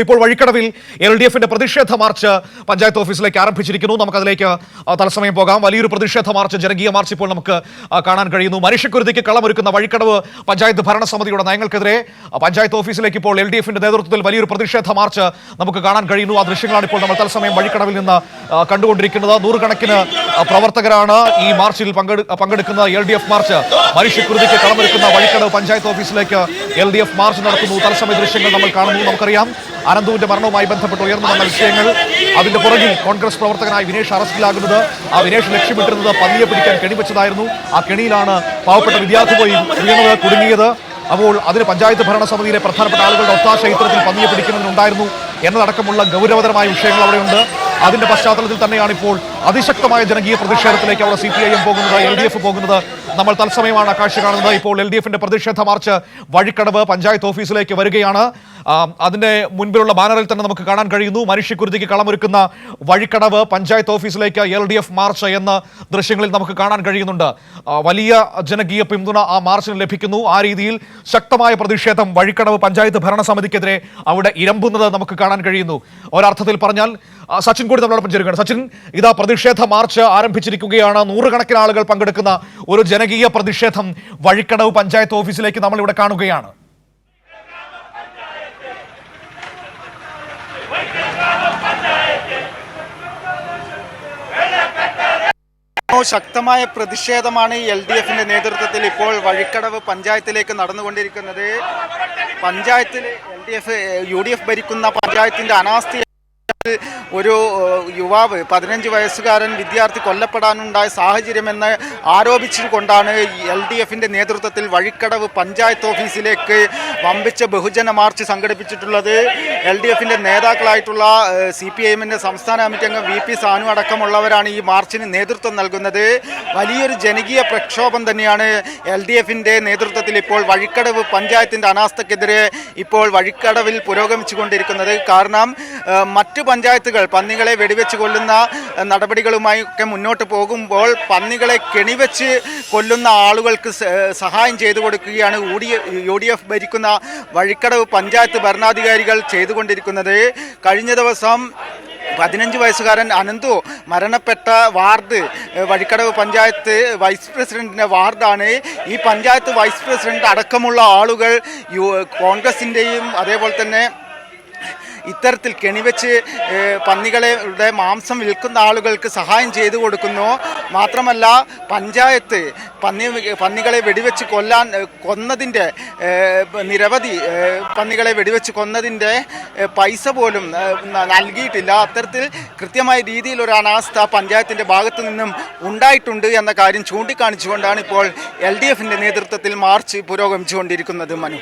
ഇപ്പോൾ വഴിക്കടവിൽ LDF-ന്റെ പ്രതിഷേധ മാർച്ച് പഞ്ചായത്ത് ഓഫീസിലേക്ക് ആരംഭിച്ചിരിക്കുന്നു. നമുക്കതിലേക്ക് തത്സമയം പോകാം. വലിയൊരു പ്രതിഷേധ മാർച്ച്, ജനകീയ മാർച്ച് ഇപ്പോൾ നമുക്ക് കാണാൻ കഴിയുന്നു. മനുഷ്യക്കുരുതിക്ക് കളമൊരുക്കുന്ന വഴിക്കടവ് പഞ്ചായത്ത് ഭരണസമിതിയുടെ നയങ്ങൾക്കെതിരെ പഞ്ചായത്ത് ഓഫീസിലേക്ക് ഇപ്പോൾ LDF-ന്റെ നേതൃത്വത്തിൽ വലിയൊരു പ്രതിഷേധ മാർച്ച് നമുക്ക് കാണാൻ കഴിയുന്നു. ആ ദൃശ്യങ്ങളാണ് ഇപ്പോൾ നമ്മൾ തത്സമയം വഴിക്കടവിൽ നിന്ന് കണ്ടുകൊണ്ടിരിക്കുന്നത്. നൂറുകണക്കിന് പ്രവർത്തകരാണ് ഈ മാർച്ചിൽ പങ്കെടുക്കുന്ന LDF മാർച്ച്. മനുഷ്യക്കുരുതിക്ക് കളമൊരുക്കുന്ന വഴിക്കടവ് പഞ്ചായത്ത് ഓഫീസിലേക്ക് LDF മാർച്ച് നടത്തുന്നു. തത്സമയ ദൃശ്യങ്ങൾ നമ്മൾ കാണുന്നു. നമുക്കറിയാം അനന്തുവിന്റെ മരണവുമായി ബന്ധപ്പെട്ട് ഉയർന്നു വന്ന വിഷയങ്ങൾ. അതിന്റെ പുറകിൽ കോൺഗ്രസ് പ്രവർത്തകനായ വിനേഷ് അറസ്റ്റിലാകുന്നത്, ആ വിനേഷ് ലക്ഷ്യമിട്ടിരുന്നത് പന്നിയെ പിടിക്കാൻ കെണിവെച്ചതായിരുന്നു. ആ കെണിയിലാണ് പാവപ്പെട്ട വിദ്യാർത്ഥി പോയി വീണത്, കുടുങ്ങിയത്. അപ്പോൾ അതിന് പഞ്ചായത്ത് ഭരണസമിതിയിലെ പ്രധാനപ്പെട്ട ആളുകളുടെ ഒത്താശ ഇത്തരത്തിൽ പന്നിയെ പിടിക്കുന്നതിനുണ്ടായിരുന്നു എന്നതടക്കമുള്ള ഗൗരവതരമായ വിഷയങ്ങൾ അവിടെയുണ്ട്. അതിന്റെ പശ്ചാത്തലത്തിൽ തന്നെയാണ് ഇപ്പോൾ അതിശക്തമായ ജനകീയ പ്രതിഷേധത്തിലേക്ക് അവിടെ CPIM പോകുന്നത്, LDF പോകുന്നത്. നമ്മൾ തത്സമയമാണ് കാഴ്ച കാണുന്നത്. ഇപ്പോൾ LDF-ന്റെ പ്രതിഷേധ മാർച്ച് വഴിക്കടവ് പഞ്ചായത്ത് ഓഫീസിലേക്ക് വരികയാണ്. അതിന്റെ മുൻപിലുള്ള ബാനറിൽ തന്നെ നമുക്ക് കാണാൻ കഴിയുന്നു, മനുഷ്യക്കുരുതിക്ക് കളമൊരുക്കുന്ന വഴിക്കടവ് പഞ്ചായത്ത് ഓഫീസിലേക്ക് LDF മാർച്ച് എന്ന ദൃശ്യങ്ങളിൽ നമുക്ക് കാണാൻ കഴിയുന്നുണ്ട്. വലിയ ജനകീയ പിന്തുണ ആ മാർച്ചിന് ലഭിക്കുന്നു. ആ രീതിയിൽ ശക്തമായ പ്രതിഷേധം വഴിക്കടവ് പഞ്ചായത്ത് ഭരണസമിതിക്കെതിരെ അവിടെ ഇരമ്പുന്നത് നമുക്ക് കാണാൻ കഴിയുന്നു. ഒരർത്ഥത്തിൽ പറഞ്ഞാൽ സച്ചിൻ കൂടി നമ്മളോടൊപ്പം ചേരുകയാണ്. സച്ചിൻ, ഇതാ പ്രതിഷേധ മാർച്ച് ആരംഭിച്ചിരിക്കുകയാണ്. നൂറുകണക്കിന് ആളുകൾ പങ്കെടുക്കുന്ന ഒരു ജനകീയ പ്രതിഷേധം വഴിക്കടവ് പഞ്ചായത്ത് ഓഫീസിലേക്ക് നമ്മൾ ഇവിടെ കാണുകയാണ്. ശക്തമായ പ്രതിഷേധമാണ് LDF-ന്റെ നേതൃത്വത്തിൽ ഇപ്പോൾ വഴിക്കടവ് പഞ്ചായത്തിലേക്ക് നടന്നുകൊണ്ടിരിക്കുന്നത്. പഞ്ചായത്തിൽ UDF ഭരിക്കുന്ന പഞ്ചായത്തിന്റെ അനാസ്ഥ ഒരു യുവാവ് 15 വയസ്സുകാരൻ വിദ്യാർത്ഥി കൊല്ലപ്പെടാനുണ്ടായ സാഹചര്യമെന്ന് ആരോപിച്ചുകൊണ്ടാണ് LDF-ന്റെ നേതൃത്വത്തിൽ വഴിക്കടവ് പഞ്ചായത്ത് ഓഫീസിലേക്ക് വമ്പിച്ച ബഹുജന മാർച്ച് സംഘടിപ്പിച്ചിട്ടുള്ളത്. LDF-ന്റെ നേതാക്കളായിട്ടുള്ള CPIM-ന്റെ സംസ്ഥാന കമ്മിറ്റി അംഗം VP സാനു അടക്കമുള്ളവരാണ് ഈ മാർച്ചിന് നേതൃത്വം നൽകുന്നത്. വലിയൊരു ജനകീയ പ്രക്ഷോഭം തന്നെയാണ് LDF-ന്റെ നേതൃത്വത്തിൽ ഇപ്പോൾ വഴിക്കടവ് പഞ്ചായത്തിൻ്റെ അനാസ്ഥക്കെതിരെ ഇപ്പോൾ വഴിക്കടവിൽ പുരോഗമിച്ചുകൊണ്ടിരിക്കുന്നത്. കാരണം മറ്റ് പഞ്ചായത്തുകൾ പന്നികളെ വെടിവെച്ച് കൊല്ലുന്ന നടപടികളുമായി ഒക്കെ മുന്നോട്ട് പോകുമ്പോൾ പന്നികളെ കെണിവെച്ച് കൊല്ലുന്ന ആളുകൾക്ക് സഹായം ചെയ്തു കൊടുക്കുകയാണ് UDF ഭരിക്കുന്ന വഴിക്കടവ് പഞ്ചായത്ത് ഭരണാധികാരികൾ ചെയ്തുകൊണ്ടിരിക്കുന്നത്. കഴിഞ്ഞ ദിവസം 15 വയസ്സുകാരൻ അനന്തു മരണപ്പെട്ട വാർഡ് വഴിക്കടവ് പഞ്ചായത്ത് വൈസ് പ്രസിഡന്റിൻ്റെ വാർഡാണ്. ഈ പഞ്ചായത്ത് വൈസ് പ്രസിഡന്റ് അടക്കമുള്ള ആളുകൾ കോൺഗ്രസിൻ്റെയും അതേപോലെ തന്നെ ഇത്തരത്തിൽ കെണിവെച്ച് പന്നികളുടെ മാംസം വിൽക്കുന്ന ആളുകൾക്ക് സഹായം ചെയ്തു കൊടുക്കുന്നു. മാത്രമല്ല പഞ്ചായത്ത് പന്നികളെ വെടിവെച്ച് കൊന്നതിൻ്റെ നിരവധി പന്നികളെ വെടിവെച്ച് കൊന്നതിൻ്റെ പൈസ പോലും നൽകിയിട്ടില്ല. അത്തരത്തിൽ കൃത്യമായ രീതിയിൽ ഒരു അനാസ്ഥ പഞ്ചായത്തിൻ്റെ ഭാഗത്തു നിന്നും ഉണ്ടായിട്ടുണ്ട് എന്ന കാര്യം ചൂണ്ടിക്കാണിച്ചുകൊണ്ടാണ് ഇപ്പോൾ LDF-ന്റെ നേതൃത്വത്തിൽ മാർച്ച് പുരോഗമിച്ചുകൊണ്ടിരിക്കുന്നത്. മനു.